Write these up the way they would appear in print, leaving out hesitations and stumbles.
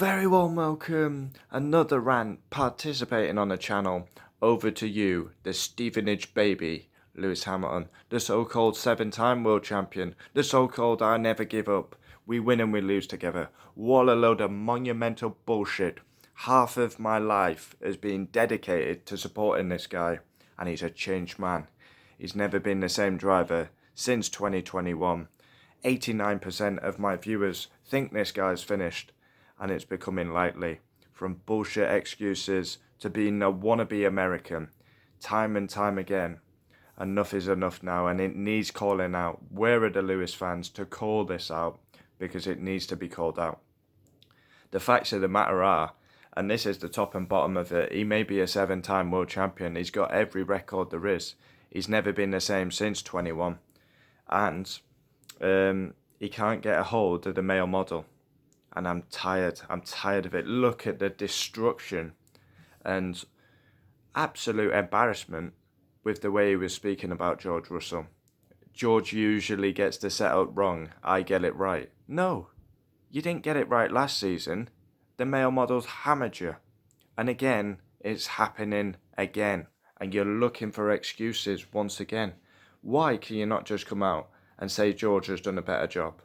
very warm welcome. Another rant participating on the channel. Over to you, the Stevenage baby, Lewis Hamilton, the so-called 7-time world champion, the so-called I never give up. We win and we lose together. What a load of monumental bullshit. Half of my life has been dedicated to supporting this guy, and he's a changed man. He's never been the same driver since 2021. 89% of my viewers think this guy's finished, and it's becoming likely. From bullshit excuses to being a wannabe American, time and time again. Enough is enough now, and it needs calling out. Where are the Lewis fans to call this out? Because it needs to be called out. The facts of the matter are, and this is the top and bottom of it, he may be a 7-time world champion. He's got every record there is. He's never been the same since 21. And he can't get a hold of the male model. And I'm tired of it. Look at the destruction and absolute embarrassment with the way he was speaking about George Russell. George usually gets the setup wrong. I get it right. No, you didn't get it right last season. The male models hammered you. And again, it's happening again. And you're looking for excuses once again. Why can you not just come out and say George has done a better job?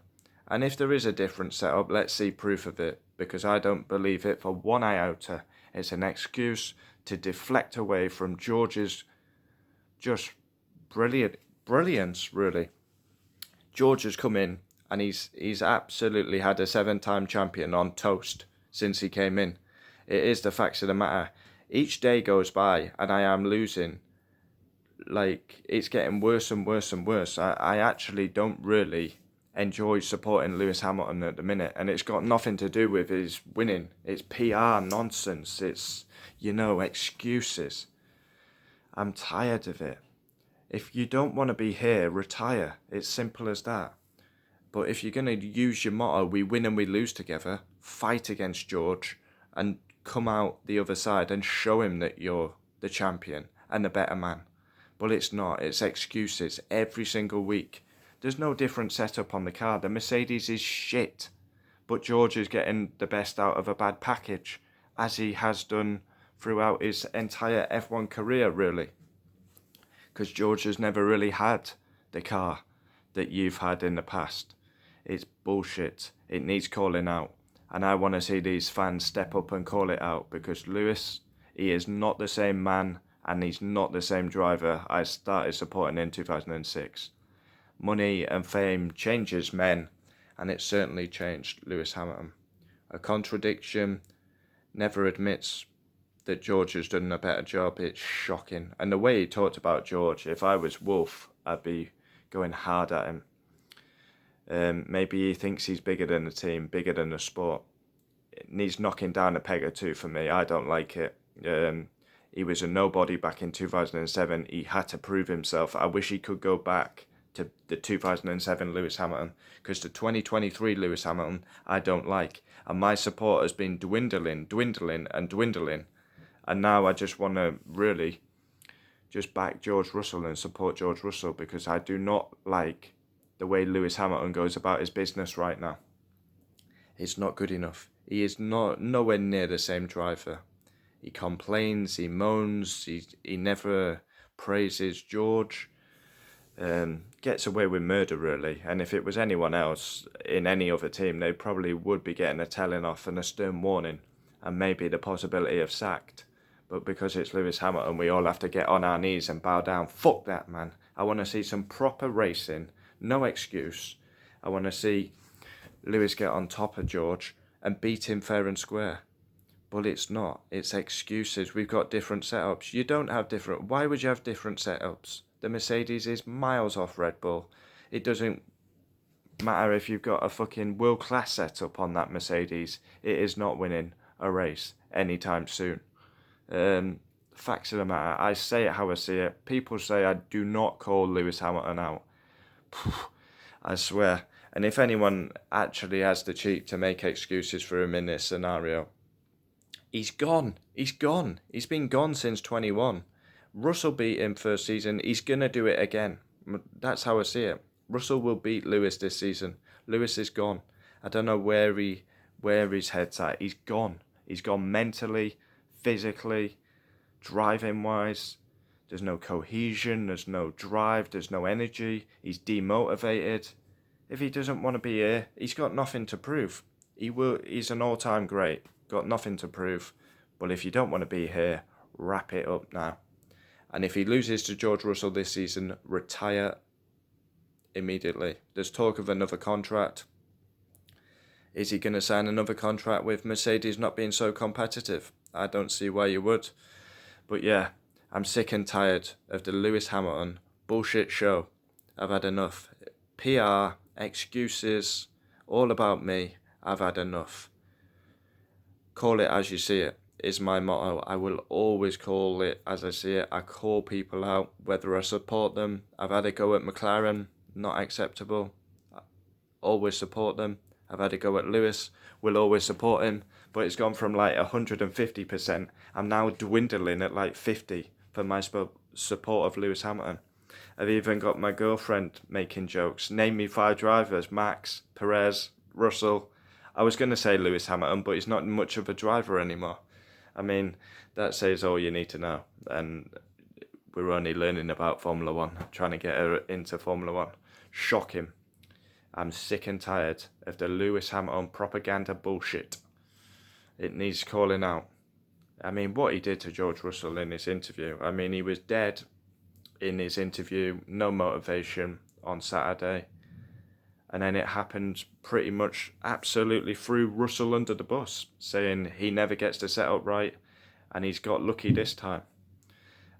And if there is a different setup, let's see proof of it, because I don't believe it for one iota. It's an excuse to deflect away from George's just brilliance, really. George has come in and he's absolutely had a 7-time champion on toast since he came in. It is the facts of the matter. Each day goes by and I am losing. Like, it's getting worse and worse and worse. I actually don't really enjoy supporting Lewis Hamilton at the minute, and it's got nothing to do with his winning. It's PR nonsense. It's, excuses. I'm tired of it. If you don't want to be here, retire. It's simple as that. But if you're going to use your motto, we win and we lose together, fight against George and come out the other side and show him that you're the champion and the better man. But it's not. It's excuses every single week. There's no different setup on the car. The Mercedes is shit. But George is getting the best out of a bad package, as he has done throughout his entire F1 career, really. Because George has never really had the car that you've had in the past. It's bullshit. It needs calling out. And I want to see these fans step up and call it out, because Lewis, he is not the same man and he's not the same driver I started supporting in 2006. Money and fame changes men, and it certainly changed Lewis Hamilton. A contradiction, never admits that George has done a better job. It's shocking. And the way he talked about George, if I was Wolf, I'd be going hard at him. Maybe he thinks he's bigger than the team, bigger than the sport. It needs knocking down a peg or two for me. I don't like it. He was a nobody back in 2007. He had to prove himself. I wish he could go back to the 2007 Lewis Hamilton, because the 2023 Lewis Hamilton I don't like, and my support has been dwindling, and now I just want to really just back George Russell and support George Russell, because I do not like the way Lewis Hamilton goes about his business right now. It's not good enough. He is nowhere near the same driver. He complains, he moans, he never praises George. Gets away with murder, really. And if it was anyone else in any other team, they probably would be getting a telling off and a stern warning, and maybe the possibility of sacked. But because it's Lewis Hamilton, we all have to get on our knees and bow down. Fuck that, man. I want to see some proper racing, no excuse. I want to see Lewis get on top of George and beat him fair and square. But it's not. It's excuses. We've got different setups. You don't have different. Why would you have different setups? The Mercedes is miles off Red Bull. It doesn't matter if you've got a fucking world-class setup on that Mercedes. It is not winning a race anytime soon. Facts of the matter. I say it how I see it. People say I do not call Lewis Hamilton out. I swear. And if anyone actually has the cheek to make excuses for him in this scenario, he's gone. He's gone. He's been gone since 21. Russell beat him first season. He's going to do it again. That's how I see it. Russell will beat Lewis this season. Lewis is gone. I don't know where he where his head's at. He's gone. He's gone mentally, physically, driving wise. There's no cohesion, there's no drive, there's no energy. He's demotivated. If he doesn't want to be here, he's got nothing to prove. He's an all-time great. Got nothing to prove. But if you don't want to be here, wrap it up now. And if he loses to George Russell this season, retire immediately. There's talk of another contract. Is he going to sign another contract with Mercedes not being so competitive? I don't see why you would. But yeah, I'm sick and tired of the Lewis Hamilton bullshit show. I've had enough. PR, excuses, all about me. I've had enough. Call it as you see it is my motto. I will always call it as I see it. I call people out, whether I support them. I've had a go at McLaren, not acceptable. I always support them. I've had a go at Lewis, will always support him. But it's gone from like 150%. I'm now dwindling at like 50 for my support of Lewis Hamilton. I've even got my girlfriend making jokes. Name me 5 drivers: Max, Perez, Russell. I was going to say Lewis Hamilton, but he's not much of a driver anymore. I mean, that says all you need to know. And we're only learning about Formula 1, trying to get her into Formula 1. Shock him. I'm sick and tired of the Lewis Hamilton propaganda bullshit. It needs calling out. I mean, what he did to George Russell in his interview. I mean, he was dead in his interview, no motivation on Saturday. And then it happened pretty much absolutely threw Russell under the bus, saying he never gets the setup right and he's got lucky this time.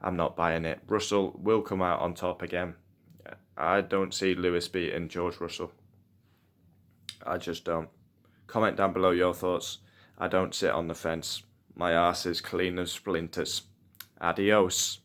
I'm not buying it. Russell will come out on top again. I don't see Lewis beating George Russell. I just don't. Comment down below your thoughts. I don't sit on the fence. My arse is clean as splinters. Adios.